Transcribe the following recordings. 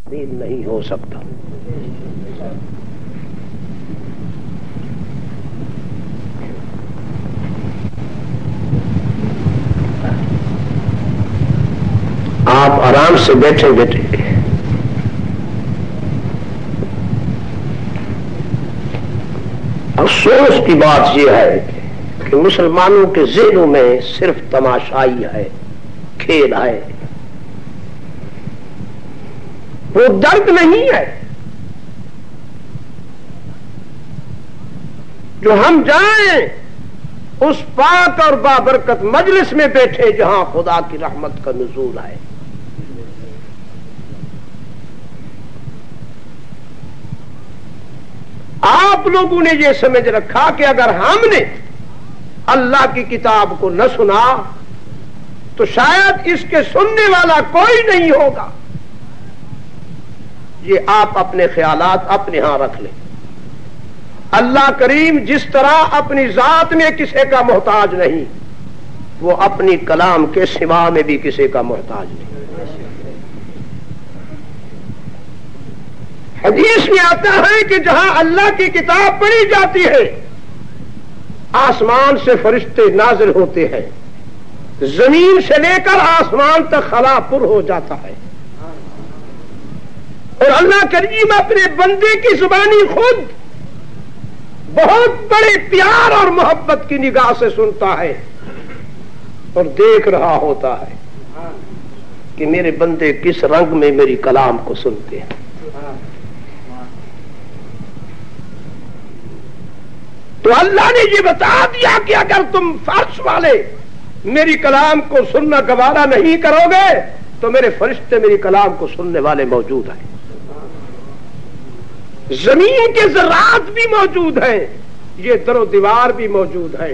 تبدیل نہیں ہو سکتا. آپ آرام سے بیٹھے بیٹھے افسوس کی بات یہ ہے کہ مسلمانوں کے ذہنوں میں صرف تماشائی ہے، کھیل ہے، وہ درد نہیں ہے. جو ہم جائیں اس پاک اور بابرکت مجلس میں بیٹھے جہاں خدا کی رحمت کا نزول ہے. آپ لوگوں نے یہ سمجھ رکھا کہ اگر ہم نے اللہ کی کتاب کو نہ سنا تو شاید اس کے سننے والا کوئی نہیں ہوگا. یہ آپ اپنے خیالات اپنے ہاں رکھ لیں. اللہ کریم جس طرح اپنی ذات میں کسی کا محتاج نہیں، وہ اپنی کلام کے سوا میں بھی کسی کا محتاج نہیں. حدیث میں آتا ہے کہ جہاں اللہ کی کتاب پڑھی جاتی ہے آسمان سے فرشتے نازل ہوتے ہیں، زمین سے لے کر آسمان تک خلا پر ہو جاتا ہے، اور اللہ کریم اپنے بندے کی زبانی خود بہت بڑے پیار اور محبت کی نگاہ سے سنتا ہے اور دیکھ رہا ہوتا ہے کہ میرے بندے کس رنگ میں میری کلام کو سنتے ہیں. تو اللہ نے یہ بتا دیا کہ اگر تم فرش والے میری کلام کو سننا گوارا نہیں کرو گے تو میرے فرشتے میری کلام کو سننے والے موجود ہیں. زمین کے ذرات بھی موجود ہیں، یہ در و دیوار بھی موجود ہے،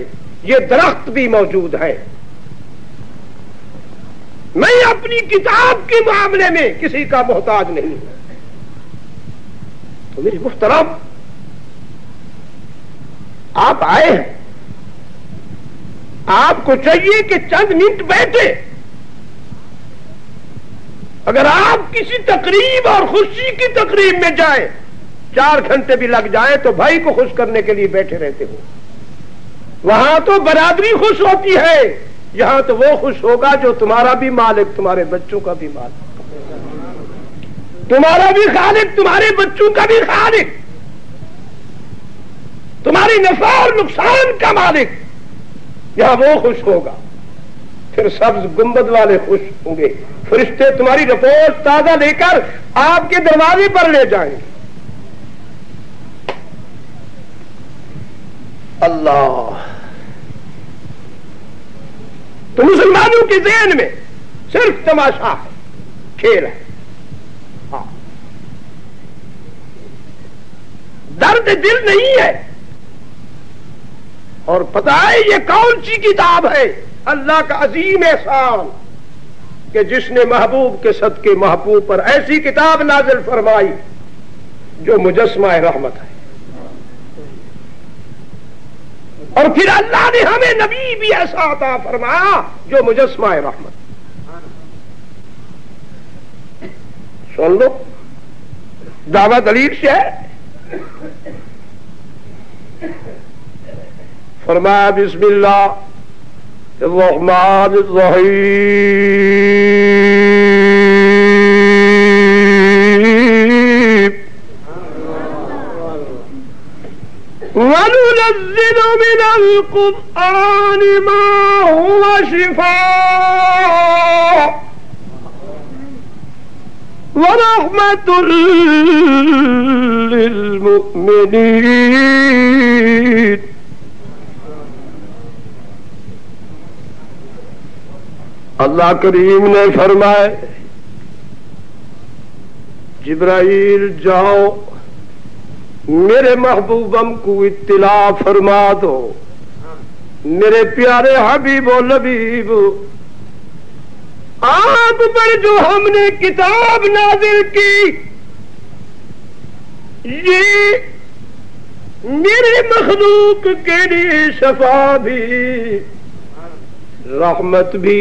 یہ درخت بھی موجود ہے. میں اپنی کتاب کے معاملے میں کسی کا محتاج نہیں ہوں. تو میری محترم آپ آئے ہیں، آپ کو چاہیے کہ چند منٹ بیٹھے. اگر آپ کسی تقریب اور خوشی کی تقریب میں جائیں 4 گھنٹے بھی لگ جائیں تو بھائی کو خوش کرنے کے لیے بیٹھے رہتے ہو. وہاں تو برادری خوش ہوتی ہے، یہاں تو وہ خوش ہوگا جو تمہارا بھی مالک تمہارے بچوں کا بھی مالک، تمہارا بھی خالق تمہارے بچوں کا بھی خالق، تمہاری نفع اور نقصان کا مالک، یہاں وہ خوش ہوگا. پھر سبز گنبد والے خوش ہوں گے، فرشتے تمہاری رپورٹ تازہ لے کر آپ کے دروازے پر لے جائیں گے. اللہ تو مسلمانوں کے ذہن میں صرف تماشا ہے، کھیل ہے. ہاں، درد دل نہیں ہے. اور پتہ ہے یہ کون سی کتاب ہے؟ اللہ کا عظیم احسان کہ جس نے محبوب کے صدقے محبوب پر ایسی کتاب نازل فرمائی جو مجسمہ رحمت ہے. اور پھر اللہ نے ہمیں نبی بھی ایسا عطا فرمایا جو مجسمہ رحمت. سن لو، دعویٰ دلیل سے ہے. فرمایا بسم اللہ الرحمن الرحیم وَنُنَزِّلُ مِنَ الْقُرْآنِ مَا هُوَ شِفَاءٌ وَرَحْمَةٌ لِّلْمُؤْمِنِينَ. اللہ کریم نے فرمائے جبرائیل جاؤ میرے محبوبم کو اطلاع فرما دو، میرے پیارے حبیب و لبیب آپ پر جو ہم نے کتاب نازل کی یہ میرے مخلوق کے لیے شفا بھی رحمت بھی.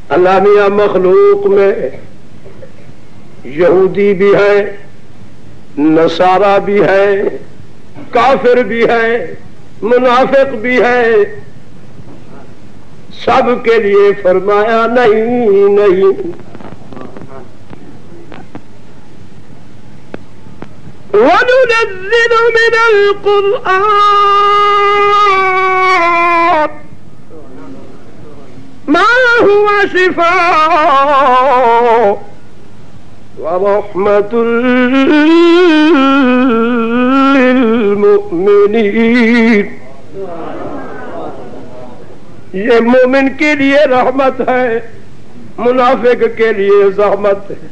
اللہ میاں مخلوق میں یہودی بھی ہے، نصارہ بھی ہے، کافر بھی ہے، منافق بھی ہے، سب کے لیے فرمایا نہیں نہیں۔ وَنُنَزِّلُ مِنَ الْقُرْآنِ مَا هُوَ شِفَاءٌ وَرَحْمَةٌ لِّلْمُؤْمِنِينَ۔ یہ مومن کے لیے رحمت ہے، منافق کے لیے زحمت ہے۔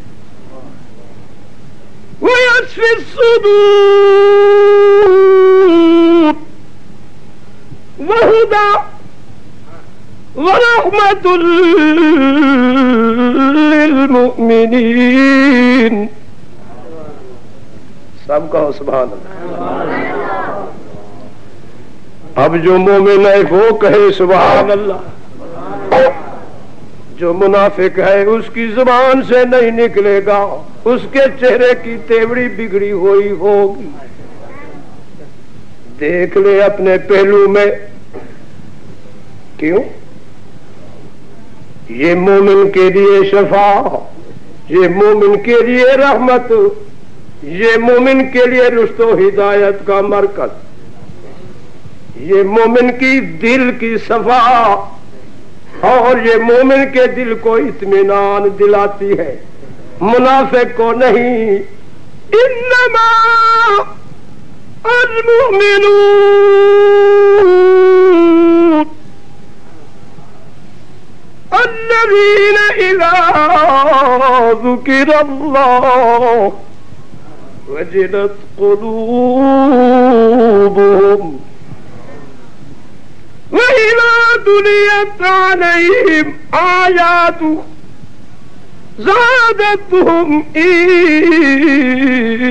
وَيَشْفِي الصُّدُورَ وَهُدًى وَرَحْمَةٌ لِّلْمُؤْمِنِينَ۔ سب کہو سبحان اللہ۔ اب جو مومن ہے وہ کہے سبحان اللہ، جو منافق ہے اس کی زبان سے نہیں نکلے گا، اس کے چہرے کی تیوری بگڑی ہوئی ہوگی۔ دیکھ لے اپنے پہلو میں، کیوں؟ یہ مومن کے لیے شفا، یہ مومن کے لیے رحمت، یہ مومن کے لیے رشد و ہدایت کا مرکز، یہ مومن کی دل کی صفا، اور یہ مومن کے دل کو اطمینان دلاتی ہے، منافق کو نہیں۔ انما المؤمنون الذين اذا ذكر الله وجلت قلوبهم وإذا تليت عليهم آياته زادتهم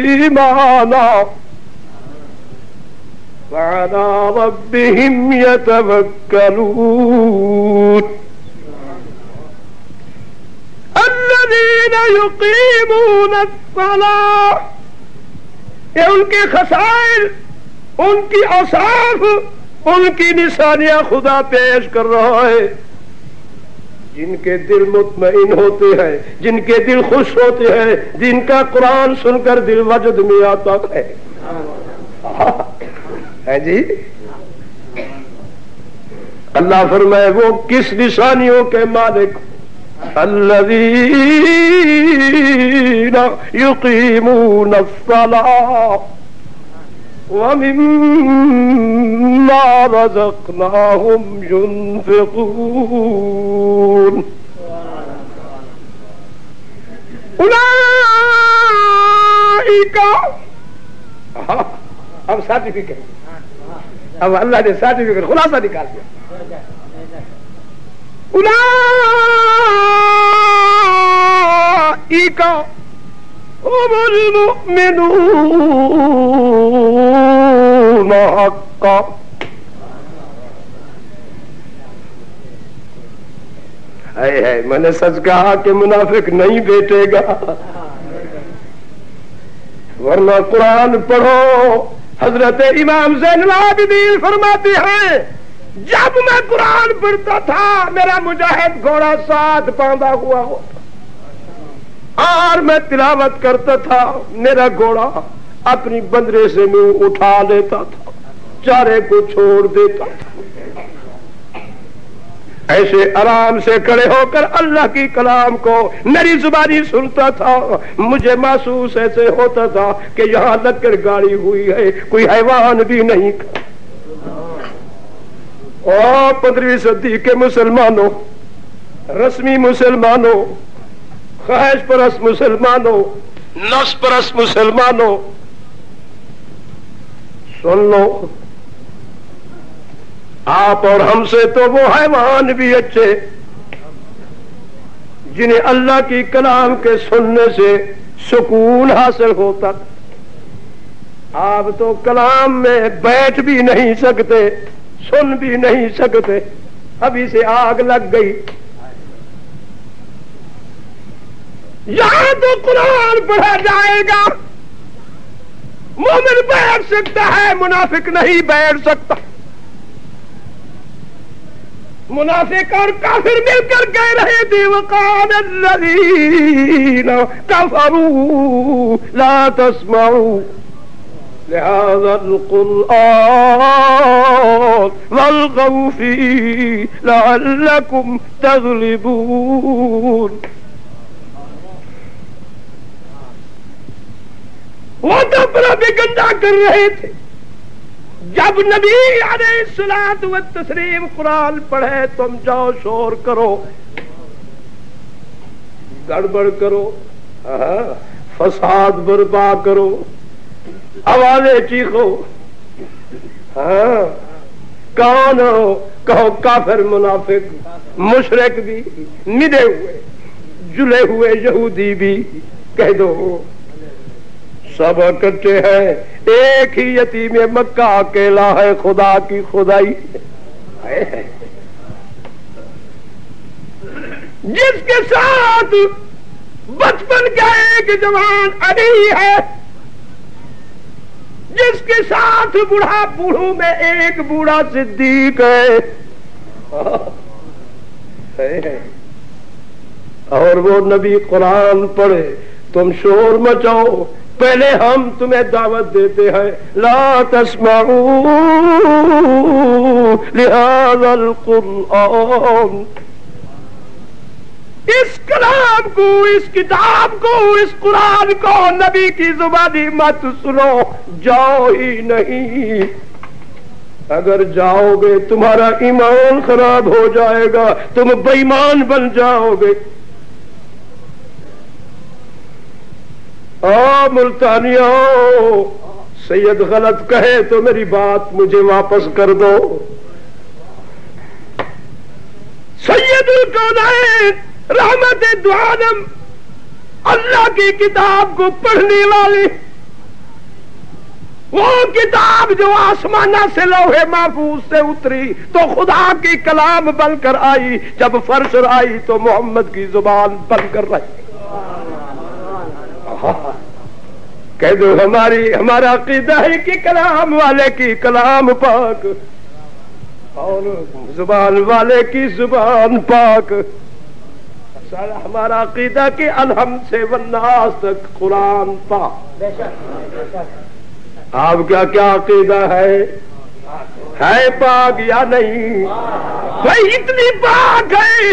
إيمانا وعلى ربهم يتوكلون الذين يقيمون الصلاة۔ یہ ان کے خصائل، ان کی اوصاف، ان کی نشانیاں خدا پیش کر رہا ہے۔ جن کے دل مطمئن ہوتے ہیں، جن کے دل خوش ہوتے ہیں، جن کا قرآن سن کر دل وجد میں آتا ہے جی۔ اللہ فرمائے وہ کس نشانیوں کے مالک؟ الذین یقیمون الصلاۃ وَمِمَّا رَزَقْنَاهُمْ يُنْفِقُونَ۔ اولئک، اب سرٹیفکیٹ، اب اللہ نے سرٹیفکیٹ خلاصہ نکال دیا۔ اولئک هم المؤمنون حقا۔ میں نے سچ کہا کہ منافق نہیں بیٹھے گا، ورنہ قرآن پڑھو۔ حضرت امام زین العابدین فرماتے ہیں جب میں قرآن پڑھتا تھا میرا مجاہد گھوڑا ساتھ باندھا ہوا ہوتا، اور میں تلاوت کرتا تھا میرا گھوڑا اپنی بندرے سے منہ اٹھا لیتا تھا، چارے کو چھوڑ دیتا تھا۔ ایسے آرام سے کھڑے ہو کر اللہ کی کلام کو میری زبانی سنتا تھا، مجھے محسوس ایسے ہوتا تھا کہ یہاں لکڑ گاڑی ہوئی ہے، کوئی حیوان بھی نہیں۔ اور 15ویں صدی کے مسلمانوں، رسمی مسلمانوں، خواہش پرست مسلمانوں، نفس پرست مسلمانوں، سن لو، آپ اور ہم سے تو وہ حیوان بھی اچھے جنہیں اللہ کی کلام کے سننے سے سکون حاصل ہوتا۔ آپ تو کلام میں بیٹھ بھی نہیں سکتے، سن بھی نہیں سکتے، ابھی سے آگ لگ گئی۔ یہاں تو قرآن پڑھا جائے گا، مومن بیٹھ سکتا ہے، منافق نہیں بیٹھ سکتا۔ منافق اور کافر مل کر کہہ رہے تھے وقال الذین کفروا لا تسمعوا لهذا القرآن والغوا فيه لعلكم تغلبون۔ وہ تو اپنا بھی گندا کر رہے تھے۔ جب نبی علیہ الصلوۃ والتسلیم قرآن پڑھے تم جاؤ شور کرو، گڑبڑ کرو، فساد برپا کرو، آوازیں چیخو، کون ہو کہو کافر منافق مشرک بھی، مدے ہوئے جلے ہوئے یہودی بھی کہہ دو، سب اکٹھے ہیں، ایک ہی یتیم مکہ اکیلا ہے خدا کی خدائی، جس کے ساتھ بچپن کا ایک جوان علی ہے، جس کے ساتھ بوڑھا بوڑھوں میں ایک بوڑھا صدیق ہے، اور وہ نبی قرآن پڑھے تم شور مچاؤ، پہلے ہم تمہیں دعوت دیتے ہیں لا تسمعوا لهذا القرآن، اس کلام کو، اس کتاب کو، اس قرآن کو نبی کی زبانی مت سنو، جاؤ ہی نہیں، اگر جاؤ گے تمہارا ایمان خراب ہو جائے گا، تم بے ایمان بن جاؤ گے۔ ملتانیوں، سید غلط کہے تو میری بات مجھے واپس کر دو۔ سید الکونین رحمت دو عالم، اللہ کی کتاب کو پڑھنے والے، وہ کتاب جو آسمانہ سے لوح محفوظ سے اتری تو خدا کی کلام بن کر آئی، جب فرش آئی تو محمد کی زبان بن کر رہی۔ کہہ دو ہمارا عقیدہ ہے کہ کلام والے کی کلام پاک اور زبان والے کی زبان پاک، ہمارا عقیدہ کہ الحمد سے والناس تک قرآن پاک۔ آپ کیا عقیدہ ہے پاک یا نہیں؟ بھائی اتنی پاک ہے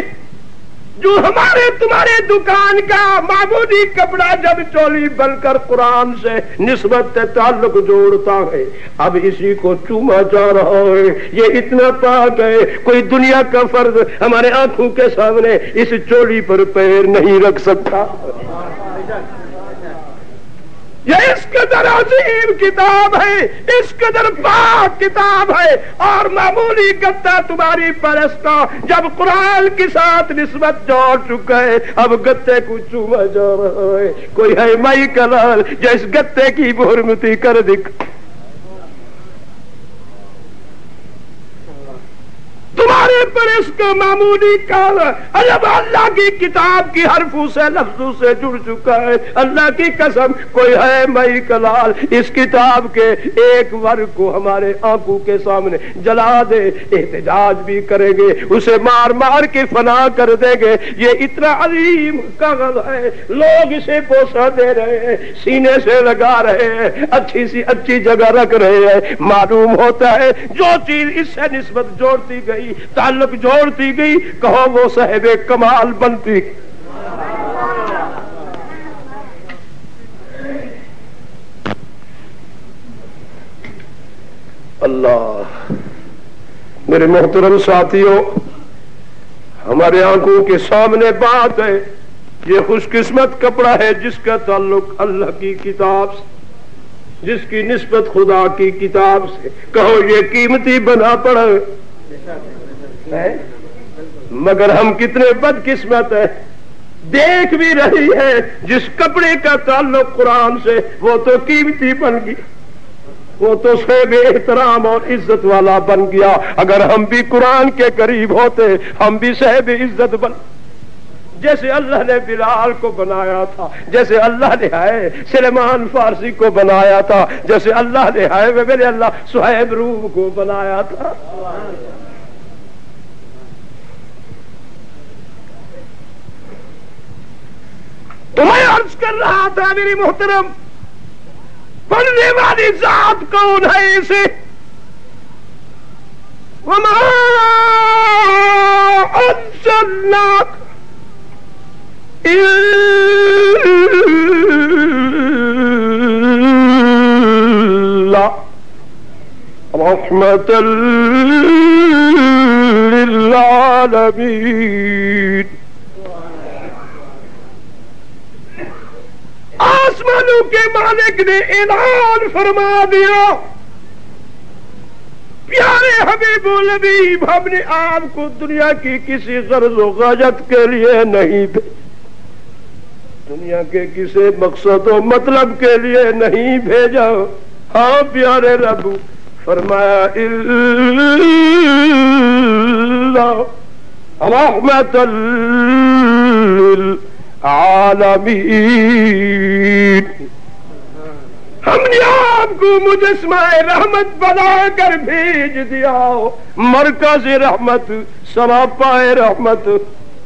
جو ہمارے تمہارے دکان کا معمولی کپڑا جب چولی بن کر قرآن سے نسبت تعلق جوڑتا ہے، اب اسی کو چوما جا رہا ہے، یہ اتنا پاک ہے کوئی دنیا کا فرد ہمارے آنکھوں کے سامنے اس چولی پر پیر نہیں رکھ سکتا۔ یہ اس قدر عظیم کتاب ہے، اس قدر پاک کتاب ہے، اور معمولی گدا تمہاری پرست کا جب قرآن کے ساتھ نسبت جوڑ چکا ہے، اب گتے کو چوما جا رہا ہے۔ کوئی ہے مائی کلال جو اس گتے کی بھرمتی کر دکھ، تمہارے پر اس کا معمولی کال جب اللہ کی کتاب کی حرفوں سے لفظوں سے جڑ چکا ہے، اللہ کی قسم کوئی ہے مئی کلال اس کتاب کے ایک ورق کو ہمارے آنکھوں کے سامنے جلا دے، احتجاج بھی کریں گے، اسے مار مار کے فنا کر دیں گے۔ یہ اتنا عظیم کاغذ ہے، لوگ اسے بوسہ دے رہے ہیں، سینے سے لگا رہے ہیں، اچھی سی اچھی جگہ رکھ رہے ہیں۔ معلوم ہوتا ہے جو چیز اس سے نسبت جوڑتی گئی، تعلق جوڑتی گئی، کہو وہ صاحب کمال بنتی۔ اللہ، میرے محترم ساتھیوں، ہمارے آنکھوں کے سامنے بات ہے، یہ خوش قسمت کپڑا ہے جس کا تعلق اللہ کی کتاب سے، جس کی نسبت خدا کی کتاب سے، کہو یہ قیمتی بنا پڑا ہے، مگر ہم کتنے بدقسمت ہیں، دیکھ بھی رہی ہے جس کپڑے کا تعلق قرآن سے وہ تو قیمتی بن گیا، وہ تو صاحب احترام اور عزت والا بن گیا۔ اگر ہم بھی قرآن کے قریب ہوتے ہم بھی صاحب عزت بن، جیسے اللہ نے بلال کو بنایا تھا، جیسے اللہ نے ہے سلیمان فارسی کو بنایا تھا، جیسے اللہ نے ہے میرے اللہ صہیب روم کو بنایا تھا۔ تو میں عرض کر رہا تھا میری محترم، بننے والی ذات کون ہے اسے؟ وما ارسلناک الا رحمۃ للعالمین۔ آسمانوں کے مالک نے اعلان فرما دیا، پیارے حبیب الحبیب، ہم نے آپ کو دنیا کی کسی غرض و حاجت کے لیے نہیں بھیجا، دنیا کے کسی مقصد و مطلب کے لیے نہیں بھیجا۔ ہاں پیارے رب فرمایا الا رحمۃ للعالمین۔ ہم نے آپ کو مجسمہ رحمت بنا کر بھیج دیا، مرکز رحمت، سراپا رحمت،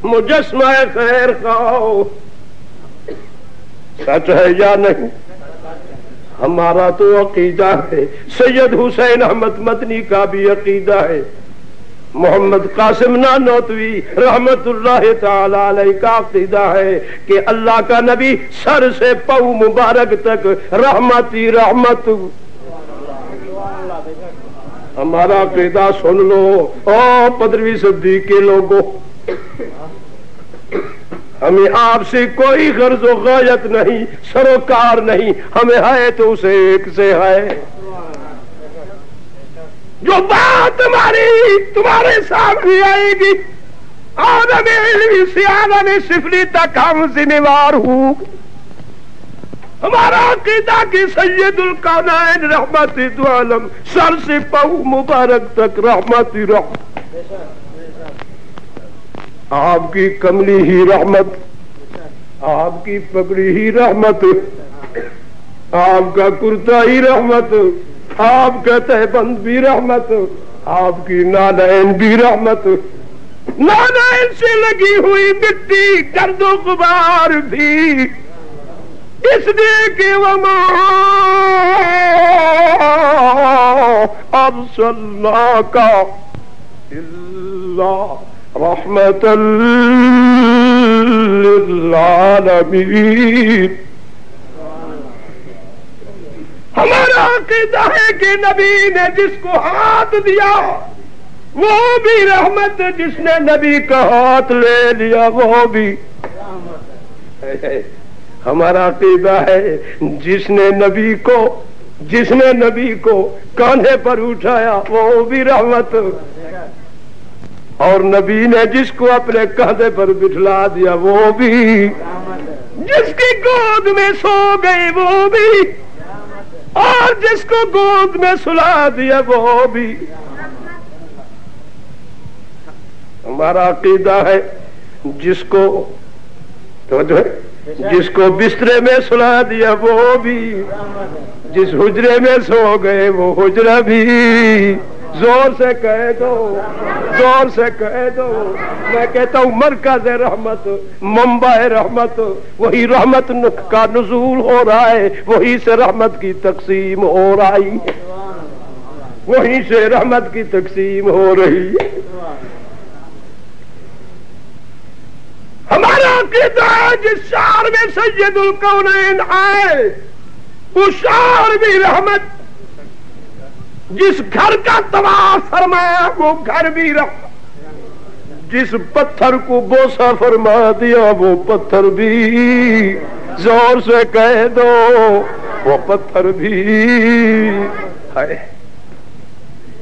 مجسمہ خیر خواہ۔ سچ ہے یا نہیں؟ ہمارا تو عقیدہ ہے، سید حسین احمد مدنی کا بھی عقیدہ ہے، محمد قاسم نانوتوی رحمت اللہ تعالی علیہ کا عقیدہ ہے کہ اللہ کا نبی سر سے پاؤں مبارک تک رحمتی رحمت۔ ہمارا عقیدہ سن لو او پدروی صدیق کے لوگوں، ہمیں آپ سے کوئی غرض و غایت نہیں، سروکار نہیں، ہمیں ہے تو اسے ایک سے ہے۔ جو بات تمہارے سامنے آئے گی عالم علمی سے عالم سفلی تک ہم ذمہ وار ہوں۔ ہمارا عقیدہ کہ سید الکونین رحمت دو عالم، سر سے پاؤں مبارک تک رحمت ہی رحمت، آپ کی کملی ہی رحمت، آپ کی پگڑی ہی رحمت، آپ کا کرتا ہی رحمت، آپ کا تہبند بھی رحمت، آپ کی نالین بھی رحمت، نالین سے لگی ہوئی مٹی گرد و غبار بھی، اس لیے کہ وما ارسلناک الا رحمۃ للعالمین۔ ہمارا عقیدہ ہے کہ نبی نے جس کو ہاتھ دیا وہ بھی رحمت، جس نے نبی کا ہاتھ لے لیا وہ بھی۔ ہمارا عقیدہ ہے جس نے نبی کو کاندھے پر اٹھایا وہ بھی رحمت، اور نبی نے جس کو اپنے کاندھے پر بٹھلا دیا وہ بھی، جس کی گود میں سو گئے وہ بھی، اور جس کو گود میں سلا دیا وہ بھی۔ ہمارا عقیدہ ہے جس کو بسترے میں سلا دیا وہ بھی، جس حجرے میں سو گئے وہ حجرہ بھی۔ زور سے کہہ دو، زور سے کہہ دو، میں کہتا ہوں مرکز رحمت، منبع رحمت، وہی رحمت کا نزول ہو رہا ہے، وہی سے رحمت کی تقسیم ہو رہی ہے، وہی سے رحمت کی تقسیم ہو رہی ہے۔ ہمارا عقیدہ ہے جس شہر میں سید الکونین آئے اس شہر بھی رحمت، جس گھر کا طواف فرمایا وہ گھر بھی رحمت، جس پتھر کو بوسہ فرما دیا وہ پتھر بھی، زور سے کہہ دو وہ پتھر بھی ہے،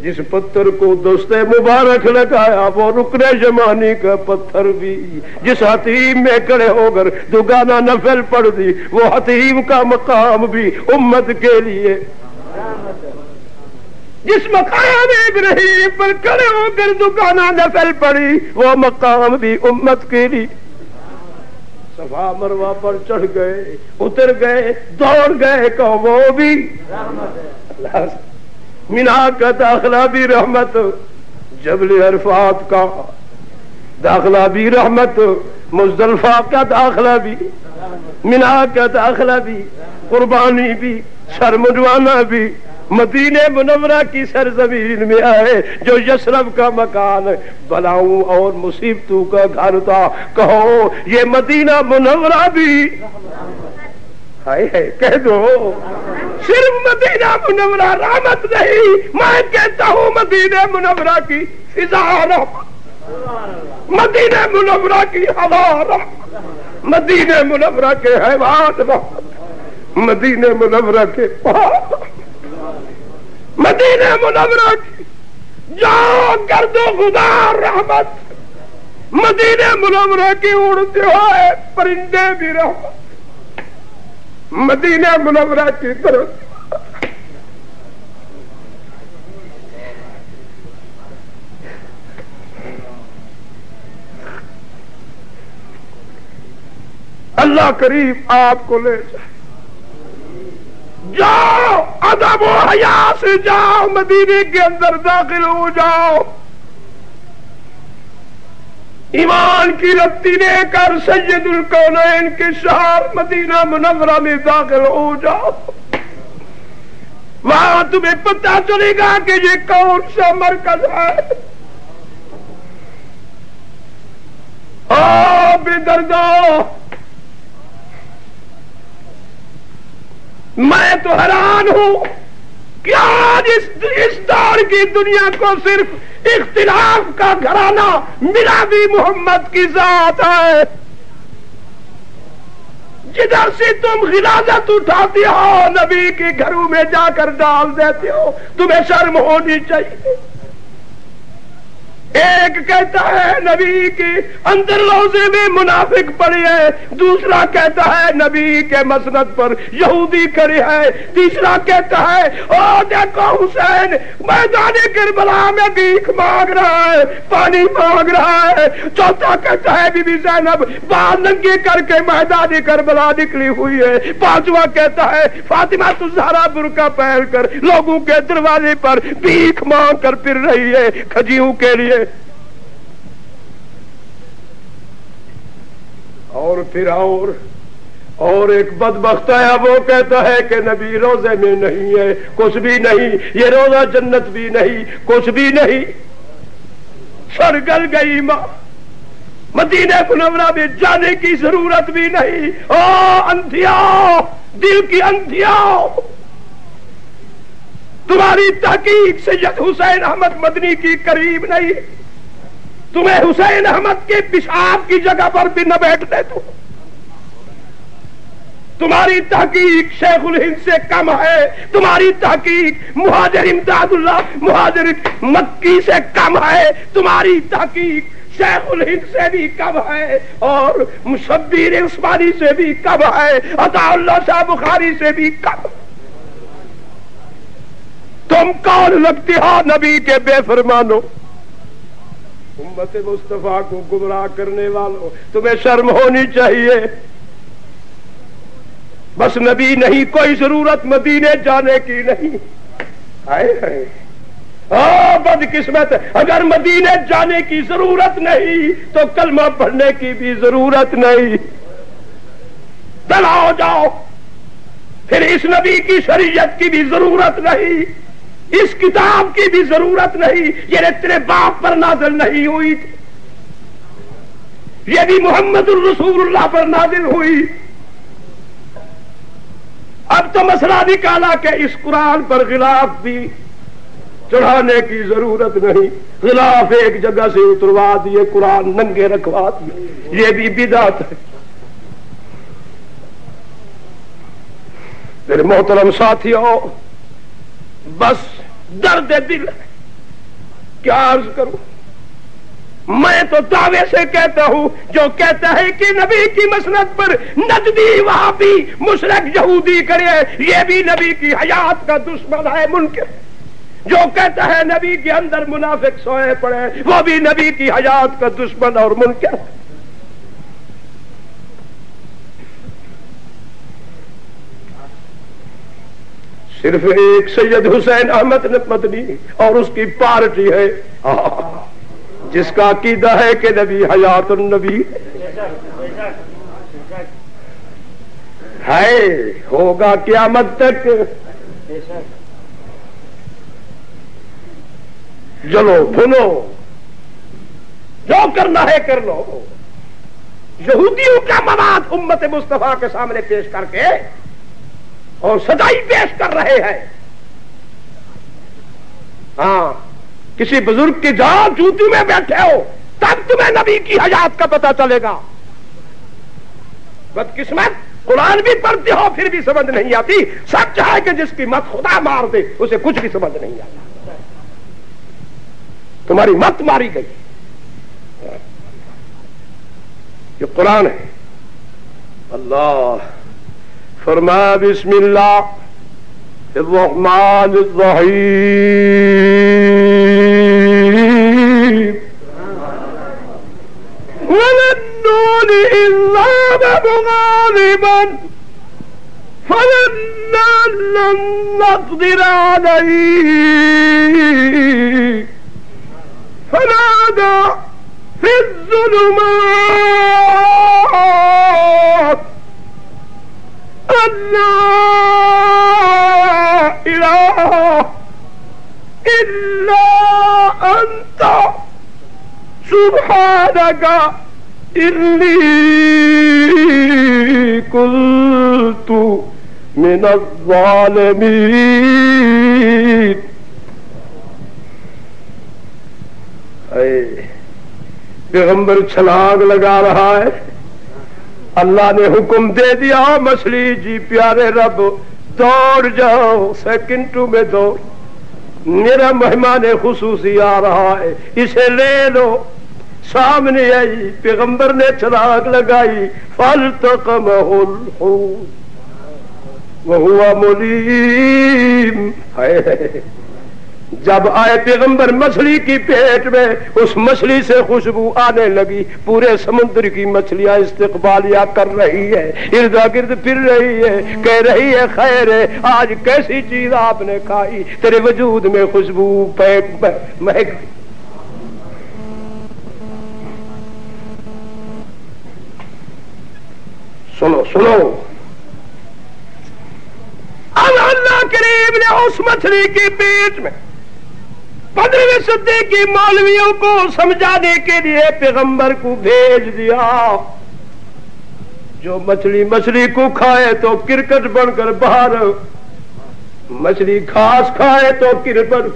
جس پتھر کو دوست مبارک لگایا وہ رکن یمانی کا پتھر بھی، جس حتیم میں کھڑے ہو کر دوگانا نفل پڑھ دی وہ حتیم کا مقام بھی امت کے لیے، جس مقام ابراہیم پر کھڑے ہو کر دوگانا نفل پڑھی وہ مقام بھی امت کے لیے۔ صفا مروا پر چڑھ گئے، اتر گئے، دوڑ گئے، کہ وہ بھی مینا کا داخلہ بھی رحمت، جبل عرفات کا داخلہ بھی رحمت، مزدلفہ کا داخلہ بھی، مینا کا داخلہ بھی، قربانی بھی، سر منڈوانا بھی، مدینہ منورہ کی سرزمین میں آئے جو یثرب کا مکان بلاؤں اور مصیبتوں کا گھر تھا، کہو یہ مدینہ منورہ بھی ہے، کہہ دو صرف مدینہ منورہ رحمت نہیں، میں کہتا ہوں مدینہ منورہ کی فضا رحمت، مدینہ منورہ کی ہوا رحمت، مدینہ منورہ کے حیوان رحمت، مدینہ منورہ کے پہاڑ، مدینہ منورہ کی جاؤ گرد و غبار رحمت، مدینہ منورہ کی اڑتے ہوئے پرندے بھی رحمت، مدینہ منورہ کی طرف اللہ کریم آپ کو لے جائے، جاؤ ادب و حیا سے جاؤ، مدینے کے اندر داخل ہو جاؤ، ایمان کی رتی لے کر سید الکونین کے شہر مدینہ منورہ میں داخل ہو جاؤ، وہاں تمہیں پتہ چلے گا کہ یہ کون سا مرکز ہے۔ بے دردو، میں تو حیران ہوں کہ آج اس دور کی دنیا کو صرف اختلاف کا گھرانہ ملا بھی محمد کی ذات ہے، جدھر سے تم غلاظت اٹھاتے ہو نبی کے گھروں میں جا کر ڈال دیتے ہو، تمہیں شرم ہونی چاہیے۔ ایک کہتا ہے نبی کے اندر روزے میں منافق پڑے ہیں، دوسرا کہتا ہے نبی کے مسند پر یہودی کھڑے ہیں، تیسرا کہتا ہے او دیکھو حسین میدان کربلا میں بھیک مانگ رہا ہے، پانی مانگ رہا ہے، چوتھا کہتا ہے بی بی زینب بال ننگے کر کے میدان کربلا نکلی ہوئی ہے، پانچواں کہتا ہے فاطمہ الزہرا برقع پہن کر لوگوں کے دروازے پر بھیک مانگ کر پھر رہی ہے کھجیوں کے لیے۔ اور پھر اور ایک بدبخت ہے، وہ کہتا ہے کہ نبی روزے میں نہیں ہے، کچھ بھی نہیں، یہ روزہ جنت بھی نہیں، کچھ بھی نہیں۔ سرگل گئی ماں، مدینہ منورہ میں جانے کی ضرورت بھی نہیں۔ او اندھیاؤ، دل کی اندھیاؤ، تمہاری تحقیق سید حسین احمد مدنی کی قریب نہیں، تمہیں حسین احمد کے پیشاب کی جگہ پر بھی نہ بیٹھنے دو، تمہاری تحقیق شیخ الہند سے کم ہے، تمہاری تحقیق مہاجر امداد اللہ مہاجر مکی سے کم ہے، تمہاری تحقیق شیخ الہند سے بھی کم ہے، اور مشبیر عثمانی سے بھی کم ہے، عطا اللہ شاہ بخاری سے بھی کم۔ تم کون لگتے ہو نبی کے بے فرمانو، امت مصطفیٰ کو گمراہ کرنے والوں، تمہیں شرم ہونی چاہیے۔ بس نبی نہیں، کوئی ضرورت مدینے جانے کی نہیں۔ بد قسمت، اگر مدینے جانے کی ضرورت نہیں تو کلمہ پڑھنے کی بھی ضرورت نہیں۔ چلا جاؤ، پھر اس نبی کی شریعت کی بھی ضرورت نہیں، اس کتاب کی بھی ضرورت نہیں، یہ تیرے باپ پر نازل نہیں ہوئی تھی، یہ بھی محمد الرسول اللہ پر نازل ہوئی۔ اب تو مسئلہ نکالا کہ اس قرآن پر غلاف بھی چڑھانے کی ضرورت نہیں، غلاف ایک جگہ سے اتروا دیے، قرآن ننگے رکھوا دیے، یہ بھی بدعت ہے۔ میرے محترم ساتھیوں، بس درد دل ہے، کیا عرض کروں؟ میں تو دعوے سے کہتا ہوں، جو کہتا ہے کہ نبی کی مسند پر نجدی وہابی مشرک یہودی کرے، یہ بھی نبی کی حیات کا دشمن ہے، منکر۔ جو کہتا ہے نبی کے اندر منافق سوئے پڑے، وہ بھی نبی کی حیات کا دشمن اور منکر۔ صرف ایک سید حسین احمد مدنی اور اس کی پارٹی ہے جس کا عقیدہ ہے کہ نبی حیات النبی ہے، ہوگا قیامت تک۔ چلو سنو، جو کرنا ہے کر لو۔ یہودیوں کا مواد امت مصطفیٰ کے سامنے پیش کر کے اور سجائی پیش کر رہے ہیں۔ ہاں، کسی بزرگ کی جان جوتی میں بیٹھے ہو تب تمہیں نبی کی حیات کا پتہ چلے گا۔ بدقسمت، قرآن بھی پڑھتے ہو پھر بھی سمجھ نہیں آتی۔ سچ ہے کہ جس کی مت خدا مار دے اسے کچھ بھی سمجھ نہیں آتا۔ تمہاری مت ماری گئی۔ یہ قرآن ہے۔ اللہ فرمایا بسم اللہ الرحمن الرحیم وَلَنُّونِ إِذْ ذَهَبَ مُغَاضِبًا فَظَنَّ أَن لَّن نَّقْدِرَ عَلَيْهِ فَنَادَىٰ فِي الظُّلُمَاتِ أَن لَّا إِلَٰهَ إِلَّا أَنتَ سبحانك إني كنت من الظالمين۔ پیغمبر چھلانگ لگا رہا ہے، اللہ نے حکم دے دیا مچھلی جی پیارے رب دوڑ جاؤ، سیکنڈوں میں دوڑ، میرا مہمان خصوصی آ رہا ہے، اسے لے لو۔ سامنے آئی، پیغمبر نے چھلانگ لگائی، فالتقمہ الحوت وہو ملیم۔ جب آئے پیغمبر مچھلی کی پیٹ میں، اس مچھلی سے خوشبو آنے لگی، پورے سمندر کی مچھلیاں استقبالیہ کر رہی ہے، ارد گرد پھر رہی ہے، کہہ رہی ہے خیر ہے، آج کیسی چیز آپ نے کھائی، تیرے وجود میں خوشبو مہک۔ سنو سنو، اب اللہ کریم نے اس مچھلی کی پیٹ میں 15ویں صدی کی مولویوں کو سمجھانے کے لیے پیغمبر کو بھیج دیا۔ جو مچھلی کو کھائے تو کرکٹ بن کر باہر، مچھلی گھاس کھائے تو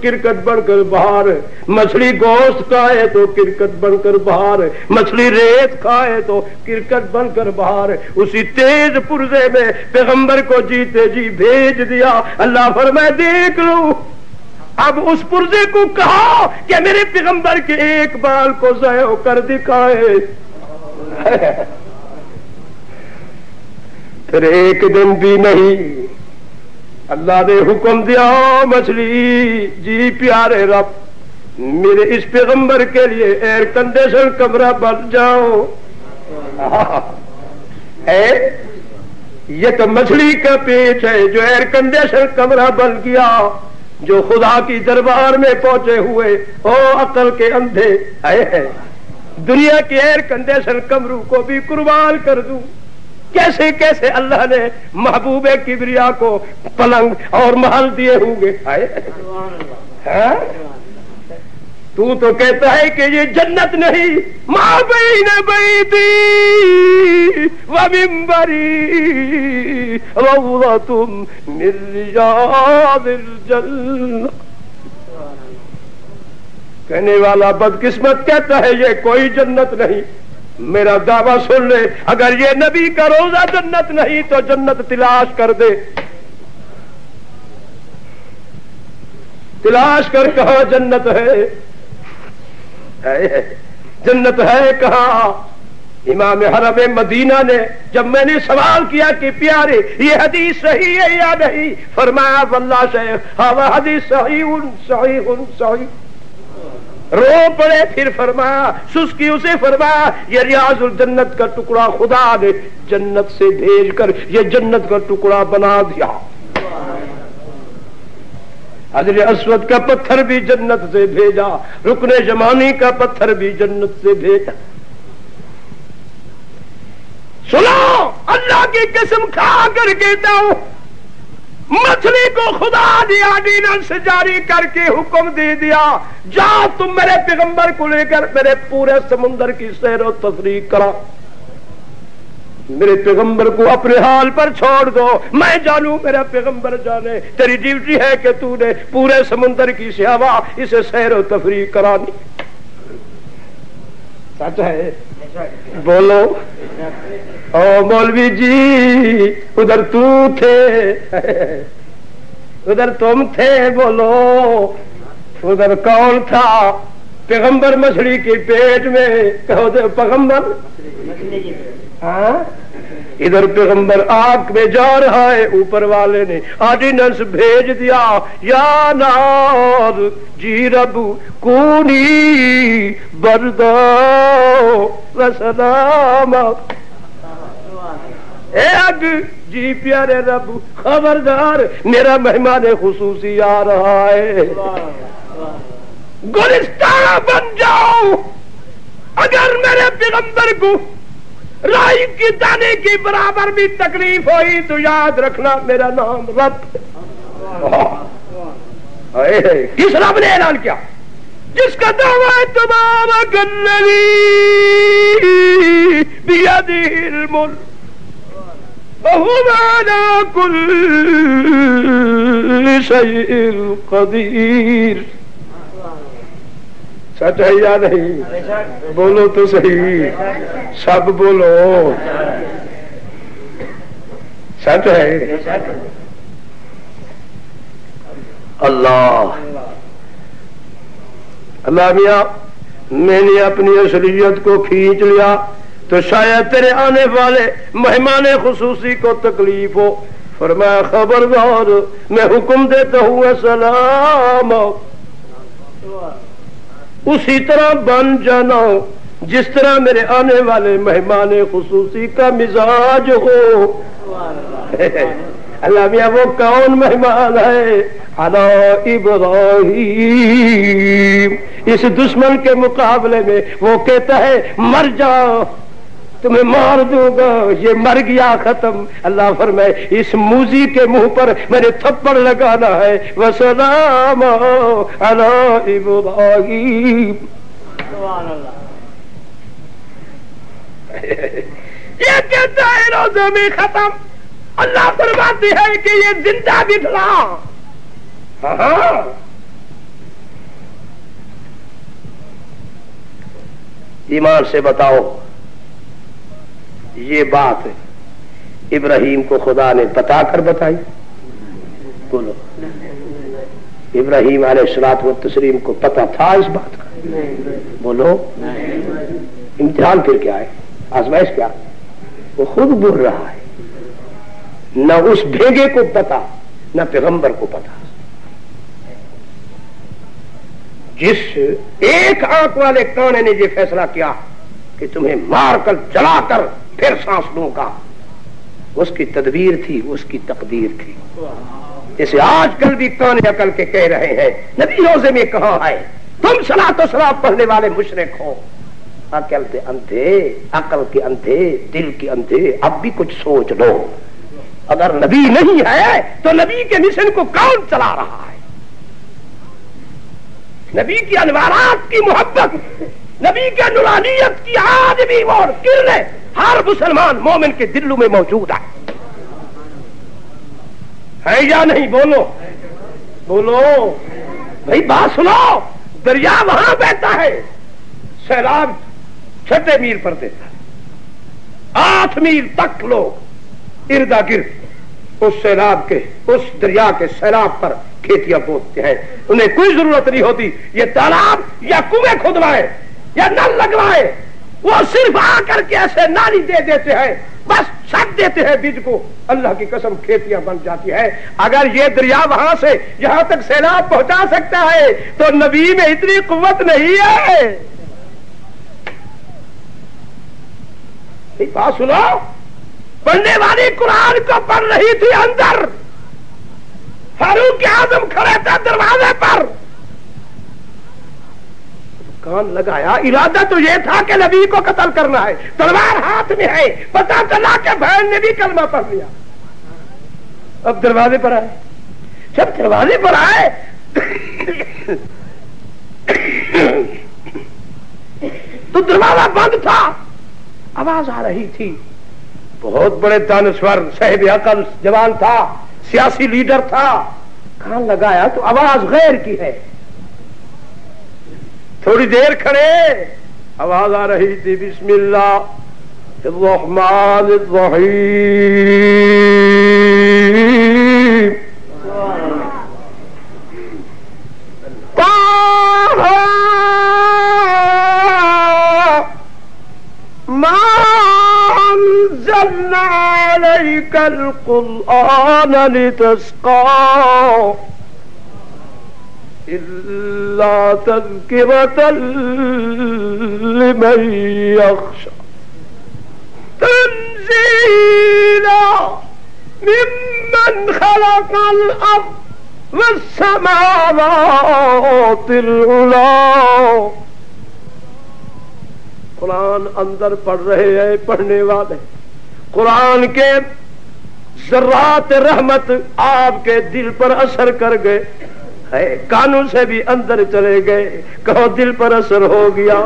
کرکٹ بن کر باہر، مچھلی گوشت کھائے تو کرکٹ بن کر باہر، مچھلی ریت کھائے تو کرکٹ بن کر باہر۔ اسی تیز پرزے میں پیغمبر کو جیتے جی بھیج دیا۔ اللہ فرمائے دیکھ لو، اب اس پرزے کو کہا کہ میرے پیغمبر کے ایک بال کو ضائع کر دکھائے۔ پھر ایک دن بھی نہیں، اللہ نے حکم دیا مچھلی جی پیارے رب میرے اس پیغمبر کے لیے ایئر کنڈیشن کمرہ بن جاؤ۔ یہ تو مچھلی کا پیٹ ہے جو ایئر کنڈیشن کمرہ بن گیا، جو خدا کی دربار میں پہنچے ہوئے او عقل کے اندھے، دنیا کے ایئر کنڈیشن کمروں کو بھی قربان کر دوں۔ کیسے کیسے اللہ نے محبوب کبریا کو پلنگ اور محل دیے ہوں گے۔ تو کہتا ہے کہ یہ جنت نہیں، ما بین بیتی و منبری روضۃ من ریاض الجنہ۔ کہنے والا بدقسمت کہتا ہے یہ کوئی جنت نہیں۔ میرا دعویٰ سن لے، اگر یہ نبی کا روزہ جنت نہیں تو جنت تلاش کر دے، تلاش کر کہاں جنت ہے، جنت ہے کہاں؟ امام حرم مدینہ نے جب میں نے سوال کیا کہ پیارے یہ حدیث صحیح ہے یا نہیں، فرمایا واللہ شیخ ہاں حدیث صحیح صحیح صحیح۔ رو پڑے، پھر فرمایا سسکی اسے فرمایا یہ ریاض الجنت کا ٹکڑا خدا نے جنت سے بھیج کر یہ جنت کا ٹکڑا بنا دیا۔ حجر اسود کا پتھر بھی جنت سے بھیجا، رکن یمانی کا پتھر بھی جنت سے بھیجا۔ سنو، اللہ کی قسم کھا کر کہتا ہوں، مچھلی کو خدا نے آرڈیننس جاری کر کے حکم دے دیا، جاؤ تم میرے پیغمبر کو لے کر میرے پورے سمندر کی سیر و تفریح کرا، میرے پیغمبر کو اپنے حال پر چھوڑ دو، میں جانوں میرا پیغمبر جانے، تیری ڈیوٹی ہے کہ تو نے پورے سمندر کی سیاحا اسے سیر و تفریح کرانی۔ سچ ہے؟ بولو او مولوی جی، ادھر تو تھے، ادھر تم تھے، بولو ادھر کون تھا؟ پیغمبر مچھلی کے پیٹ میں، کہو دے پیغمبر، ہاں ادھر پیغمبر آگ میں جا رہا ہے، اوپر والے نے آرڈیننس بھیج دیا، یا نار جی رب کونی بردا وسلام، اے اگ جی پیارے رب خبردار، میرا مہمان خصوصی آ رہا ہے، گلستان بن جاؤ، اگر میرے پیغمبر کو رائی کی دانے کے برابر بھی تکلیف ہوئی تو یاد رکھنا میرا نام رب۔ کس رب نے اعلان کیا؟ جس کا دعویٰ تمام الذی بیدہ الملک وہو علی کل شیء قدیر۔ سچ ہے یا نہیں؟ بولو تو صحیح، سب بولو، سچ ہے؟ اللہ اللہ میاں، میں نے اپنی اصلیت کو کھینچ لیا تو شاید تیرے آنے والے مہمان خصوصی کو تکلیف ہو، فرمایا خبردار، میں حکم دیتا ہوں السلام، اسی طرح بن جانا جس طرح میرے آنے والے مہمان خصوصی کا مزاج ہو۔ اللہ میاں وہ کون مہمان ہے؟ علی ابراہیم، اس دشمن کے مقابلے میں وہ کہتا ہے مر جاؤ، تمہیں مار دوں گا، یہ مر گیا ختم۔ اللہ فرمائے اس موذی کے منہ پر میں نے تھپڑ لگانا ہے، وسلام علی ابراہیم۔ سبحان اللہ۔ یہ کہتا ہے روزے میں ختم، اللہ فرماتے ہیں کہ یہ زندہ بٹھلا۔ ہاں ایمان سے بتاؤ، یہ بات ابراہیم کو خدا نے بتا کر بتائی؟ بولو، ابراہیم علیہ الصلوۃ والتسلیم کو پتا تھا اس بات کا؟ بولو، امتحان پھر کیا ہے، آزمائش کیا؟ وہ خود بول رہا ہے، نہ اس بھیگے کو پتا نہ پیغمبر کو پتا۔ جس ایک آنکھ والے کانے نے یہ فیصلہ کیا کہ تمہیں مار کر جلا کر پھر سانس لوں گا، اس کی تدبیر تھی، اس کی تقدیر تھی۔ جیسے آج کل بھی کانے عقل کے کہہ رہے ہیں، نبی روزے میں کہا ہے تم صلاۃ و سلام پڑھنے والے مشرک ہو، عقل کے اندھے، عقل کے اندھے، دل کے اندھے، اب بھی کچھ سوچ لو۔ اگر نبی نہیں ہے تو نبی کے مشن کو کون چلا رہا ہے؟ نبی کی انوارات کی محبت، نبی کے نورانیت کی آج بھی وہ کرنیں ہر مسلمان مومن کے دلوں میں موجود ہے یا نہیں؟ بولو بولو بھائی، بات سنو، دریا وہاں بہتا ہے، سیلاب 6 میل پر دیتا ہے، 8 میل تک لوگ اردا گرد اس سیلاب کے، اس دریا کے سیلاب پر کھیتیاں بوتے ہیں، انہیں کوئی ضرورت نہیں ہوتی یہ تالاب یا کنویں کھدوائے یا نل لگوائے، وہ صرف آ کر کے ایسے نالی دے دیتے ہیں، بس چھٹ دیتے ہیں بیج کو، اللہ کی قسم کھیتیاں بن جاتی ہے۔ اگر یہ دریا وہاں سے یہاں تک سیلاب پہنچا سکتا ہے تو نبی میں اتنی قوت نہیں ہے؟ بات سنو، پڑھنے والی قرآن کو پڑھ رہی تھی اندر، فاروق اعظم کھڑے تھے دروازے پر، کان لگایا، ارادہ تو یہ تھا کہ نبی کو قتل کرنا ہے، تلوار ہاتھ میں ہے، پتا چلا کہ بہن نے بھی کلمہ پڑھ لیا۔ اب دروازے پر آئے، جب دروازے پر آئے تو دروازہ بند تھا، آواز آ رہی تھی، بہت بڑے دانشور صاحب عقل جوان تھا، سیاسی لیڈر تھا، کان لگایا تو آواز غیر کی ہے۔ تھوڑی دیر کھڑے، آواز آ رہی تھی، بسم اللہ الرحمن الرحیم، ما انزلنا عليك القرآن لتشقى إلا تذكرة لمن يخشى تنزيلا ممن خلق الأرض والسماوات العلى۔ قرآن اندر پڑھ رہے ہیں پڑھنے والے، قرآن کے ذرات رحمت آپ کے دل پر اثر کر گئے، کانوں سے بھی اندر چلے گئے، کہو دل پر اثر ہو گیا،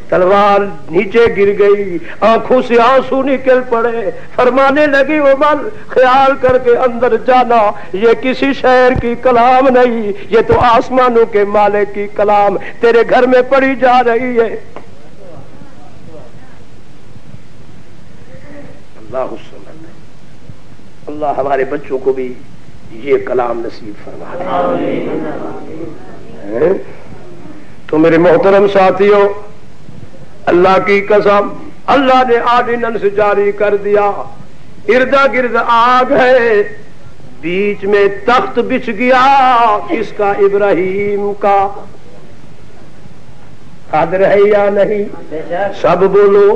تلوار نیچے گر گئی، آنکھوں سے آنسو نکل پڑے، فرمانے لگی عمر خیال کر کے اندر جانا، یہ کسی شاعر کی کلام نہیں، یہ تو آسمانوں کے مالک کی کلام تیرے گھر میں پڑھی جا رہی ہے۔ اللہ ہمارے بچوں کو بھی یہ کلام نصیب فرما دے۔ تو میرے محترم ساتھیوں، اللہ کی قسم، اللہ نے آرڈیننس جاری کر دیا، اردا گرد آگ ہے، بیچ میں تخت بچھ گیا، کس کا؟ ابراہیم کا۔ قادر ہے یا نہیں؟ سب بولو۔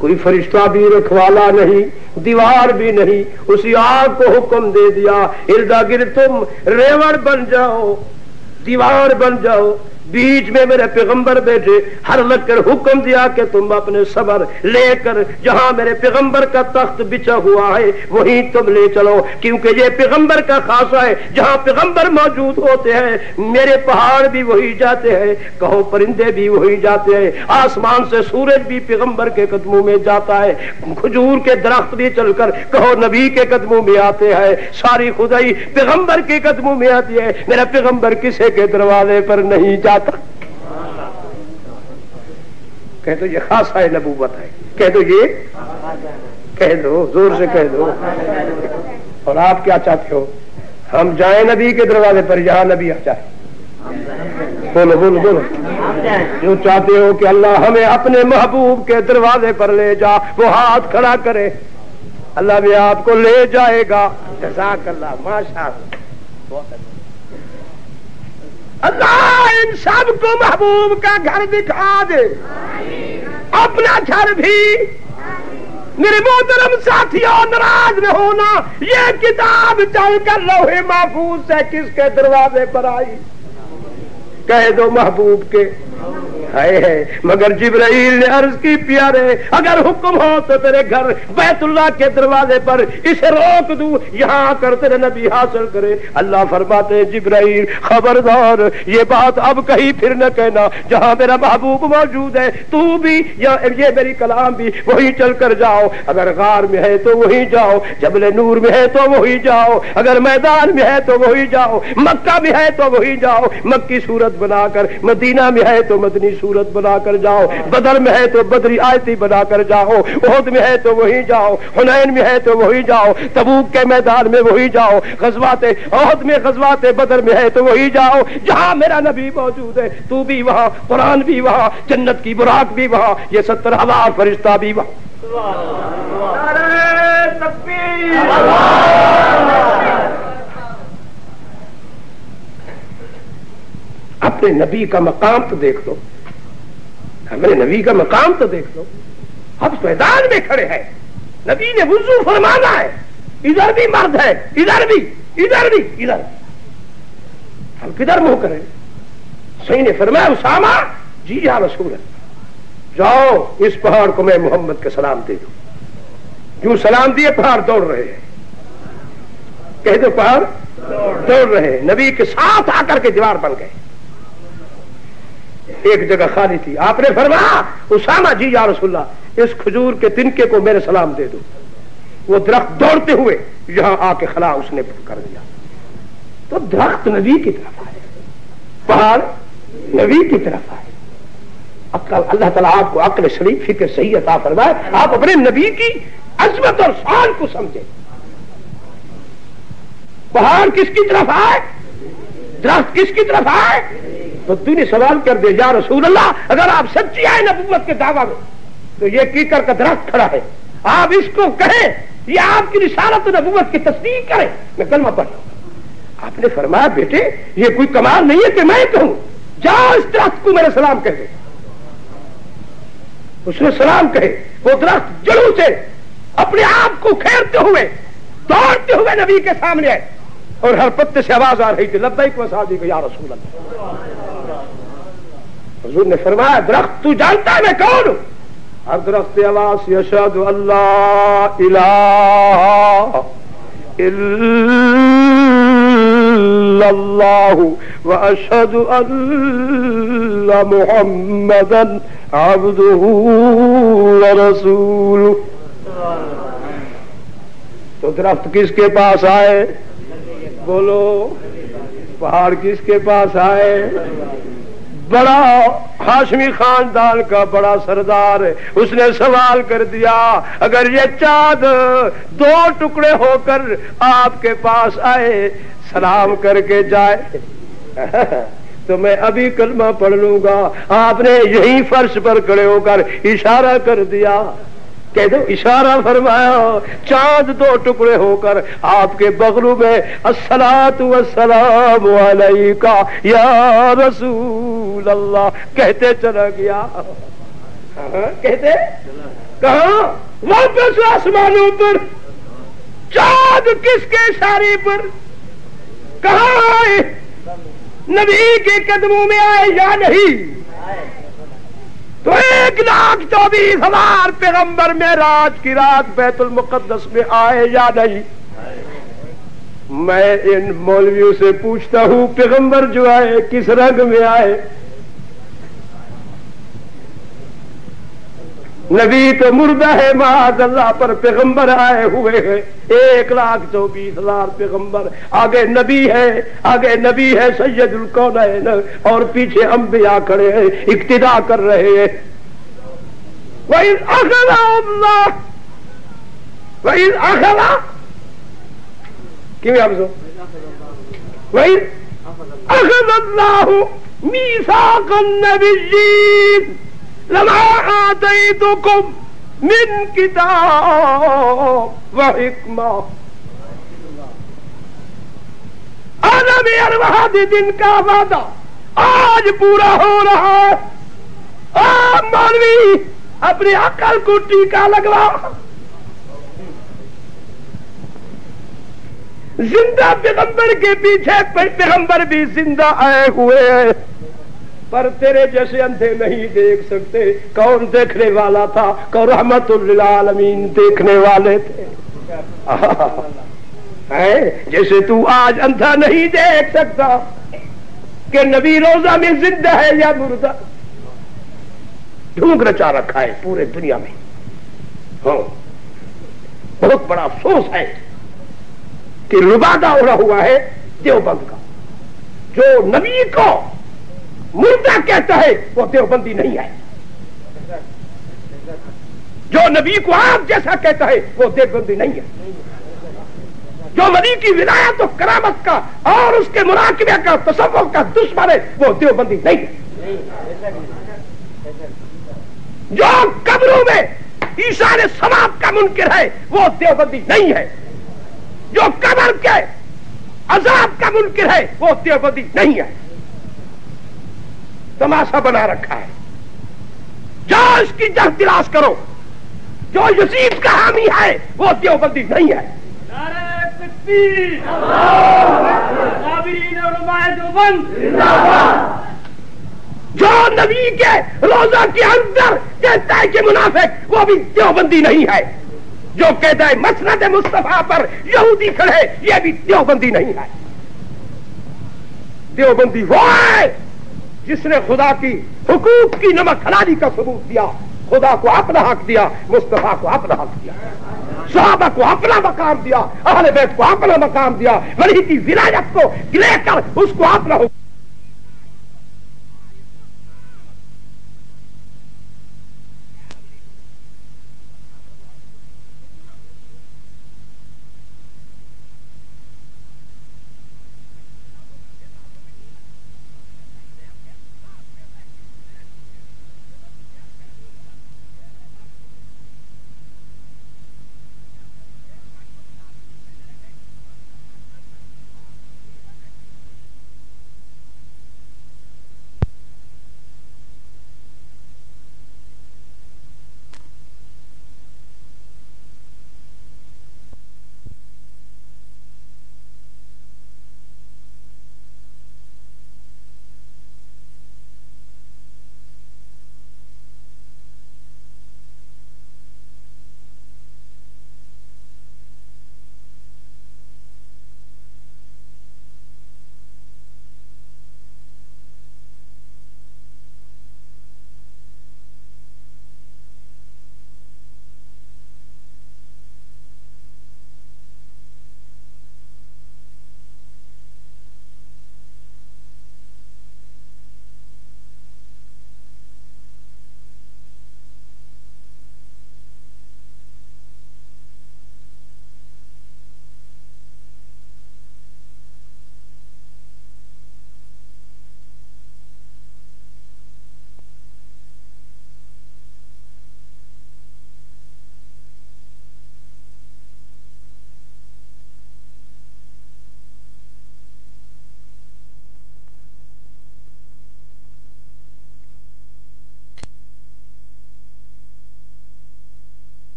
کوئی فرشتہ بھی رکھوالا نہیں، دیوار بھی نہیں، اسی آگ کو حکم دے دیا، اردا گرد تم ریوڑ بن جاؤ، دیوار بن جاؤ، بیچ میں میرے پیغمبر بیٹھے، ہر لگ کر حکم دیا کہ تم اپنے صبر لے کر جہاں میرے پیغمبر کا تخت بچھا ہوا ہے وہیں تم لے چلو، کیونکہ یہ پیغمبر کا خاصہ ہے، جہاں پیغمبر موجود ہوتے ہیں میرے پہاڑ بھی وہی جاتے ہیں، کہو پرندے بھی وہی جاتے ہیں، آسمان سے سورج بھی پیغمبر کے قدموں میں جاتا ہے، کھجور کے درخت بھی چل کر کہو نبی کے قدموں میں آتے ہیں، ساری خدائی پیغمبر کے قدموں میں آتی ہے، میرا پیغمبر کسی کے دروازے پر نہیں جاتا۔ کہہ دو یہ خاصہ نبوت ہے، کہہ دو یہ، کہہ دو زور سے کہہ دو۔ اور آپ کیا چاہتے ہو؟ ہم جائیں نبی کے دروازے پر، یہاں نبی آ جائے؟ بولو بولو بولو۔ جو چاہتے ہو کہ اللہ ہمیں اپنے محبوب کے دروازے پر لے جا، وہ ہاتھ کھڑا کرے، اللہ بھی آپ کو لے جائے گا۔ جزاک اللہ، ماشاء اللہ۔ اللہ ان سب کو محبوب کا گھر دکھا دے، اپنا گھر بھی۔ میرے محترم ساتھیوں، ناراض نہ ہونا، یہ کتاب چل کر لوح محفوظ سے کس کے دروازے پر آئی؟ کہہ دو محبوب کے۔ ہے مگر جبرائیل نے عرض کی پیارے اگر حکم ہو تو تیرے گھر بیت اللہ کے دروازے پر اسے روک دوں، یہاں کر تیرے نبی حاصل کرے۔ اللہ فرماتے جبرائیل خبردار، یہ بات اب کہیں پھر نہ کہنا، جہاں میرا محبوب موجود ہے تو بھی یا یہ میری کلام بھی وہیں چل کر جاؤ، اگر غار میں ہے تو وہیں جاؤ، جبل نور میں ہے تو وہیں جاؤ، اگر میدان میں ہے تو وہیں جاؤ، مکہ میں ہے تو وہیں جاؤ، مکی صورت بنا کر، مدینہ میں ہے تو مدنی صورت بنا کر جاؤ، بدر میں ہے تو بدری آیتی بنا کر جاؤ، احد میں ہے تو وہی جاؤ، حنین میں ہے تو وہی جاؤ، تبوک کے میدان میں وہی جاؤ، غزوات احد میں غزوات بدر میں ہے تو وہی جاؤ، جہاں میرا نبی موجود ہے تو بھی وہاں، قرآن بھی وہاں، جنت کی براق بھی وہاں، یہ 70,000 فرشتہ بھی وہاں۔ اپنے نبی کا مقام تو دیکھ لو، ہمارے نبی کا مقام تو دیکھ لو، اب میدان میں کھڑے ہیں، نبی نے وضو فرمانا ہے، ادھر بھی مرد ہے ادھر بھی، ادھر بھی ادھر ہم کدھر منہ کریں؟ صحیح نے فرمایا اسامہ جی یا رسول اللہ جاؤ اس پہاڑ کو میں محمد کے سلام دے دوں. کیوں سلام دیے پہاڑ دوڑ رہے ہیں. کہہ دو پہاڑ دوڑ رہے ہیں. نبی کے ساتھ آ کر کے دیوار بن گئے. ایک جگہ خالی تھی. آپ نے فرمایا اسامہ جی یا رسول اللہ اس کھجور کے تنکے کو میرے سلام دے دو. وہ درخت دوڑتے ہوئے یہاں آ کے خلا اس نے کر دیا. تو درخت نبی کی طرف آئے, پہاڑ نبی کی طرف آئے. عقل اللہ تعالیٰ آپ کو عقل سلیم فکر صحیح عطا فرمائے. آپ اپنے نبی کی عظمت اور شان کو سمجھیں. پہاڑ کس کی طرف آئے, درخت کس کی طرف آئے. تو تو نے سوال کر دے یا رسول اللہ اگر آپ سچی آئے نبوت کے دعویٰ میں تو یہ کیکر کا درخت کھڑا ہے, آپ اس کو کہیں یہ آپ کی رسالت نبوت کی تصدیق کریں, میں کلمہ پڑھتا ہوں. آپ نے فرمایا بیٹے یہ کوئی کمال نہیں ہے کہ میں کہوں, جاؤ اس درخت کو میرے سلام کہہ دے. اس نے سلام کہے. وہ درخت جڑوں سے اپنے آپ کو کھیرتے ہوئے دوڑتے ہوئے نبی کے سامنے آئے اور ہر پتے سے آواز آ رہی تھی لبیک وسعدیک یا رسول اللہ. حضور نے فرمایا درخت تو جانتا ہے میں کون ہوں. ہر درخت آواز یشہد اللہ الہ الا اللہ واشہد ان محمدا عبدہ ورسولہ. تو درخت کس کے پاس آئے بولو, پہاڑ کس کے پاس آئے. بڑا ہاشمی خاندان کا بڑا سردار ہے. اس نے سوال کر دیا اگر یہ چاند دو ٹکڑے ہو کر آپ کے پاس آئے سلام کر کے جائے تو میں ابھی کلمہ پڑھ لوں گا. آپ نے یہی فرش پر کھڑے ہو کر اشارہ کر دیا. کہہ دو اشارہ فرمایا. چاند دو ٹکڑے ہو کر آپ کے بغلوں میں الصلاۃ والسلام علیکا یا رسول اللہ کہتے چلا گیا. کہتے کہاں واپس آسمانوں پر. چاند کس کے اشارے پر کہاں آئے, نبی کے قدموں میں آئے یا نہیں. تو 1,24,000 پیغمبر معراج کی رات بیت المقدس میں آئے یا نہیں. میں ان مولویوں سے پوچھتا ہوں پیغمبر جو آئے کس رنگ میں آئے. نبی تو مردہ ہے معاذ اللہ, پر پیغمبر آئے ہوئے ہیں 1,24,000 پیغمبر. آگے نبی ہے, آگے نبی ہے سید الکونین اور پیچھے انبیاء کھڑے ہیں اقتدا کر رہے ہیں. وَإِذْ أَخَذَ اللَّهُ وَإِذْ أَخَذَ کیوں آپ سو وَإِذْ أَخَذَ اللَّهُ مِيثَاقَ النَّبِيِّينَ لما آتيتكم من كتاب وحکمہ. عالم ارواح دن کا وعدہ آج پورا ہو رہا ہے. آپ مولوی اپنی عقل کو ٹیکا لگوا. زندہ پیغمبر کے پیچھے پیغمبر بھی زندہ آئے ہوئے ہیں پر تیرے جیسے اندھے نہیں دیکھ سکتے. کون دیکھنے والا تھا؟ کون رحمت للعالمین دیکھنے والے تھے. جیسے تو آج اندھا نہیں دیکھ سکتا کہ نبی روزہ میں زندہ ہے یا مردہ. ڈھونگ رچا رکھا ہے پورے دنیا میں. بہت بڑا افسوس ہے کہ لبادہ اڑا ہوا ہے دیوبند کا. جو نبی کو مردہ کہتا ہے وہ دیوبندی نہیں ہے. جو نبی کو آپ جیسا کہتا ہے وہ دیوبندی نہیں ہے. جو نبی کی ولایت و کرامت کا اور اس کے مراقبے کا تصور کا دشمن ہے وہ دیوبندی نہیں ہے. جو قبروں میں ایشان ثواب کا منکر ہے وہ دیوبندی نہیں ہے. جو قبر کے عذاب کا منکر ہے وہ دیوبندی نہیں ہے. تماشا بنا رکھا ہے. جو اس کی جہ تلاش کرو. جو یزید کا حامی ہے وہ دیوبندی نہیں ہے. تکبیر، قابلین علماء دیوبند، جو نبی کے روزہ کے اندر کہتا ہے کہ منافق، وہ بھی دیوبندی نہیں ہے. جو کہتا ہے مسند مصطفیٰ پر یہودی کھڑے، یہ بھی دیوبندی نہیں ہے. دیوبندی وہ ہے جس نے خدا کی حقوق کی نمک حلالی کا ثبوت دیا، خدا کو اپنا حق دیا، مصطفیٰ کو اپنا حق دیا، صحابہ کو اپنا مقام دیا، اہل بیت کو اپنا مقام دیا، ولی کی ولایت کو لے کر اس کو اپنا حکم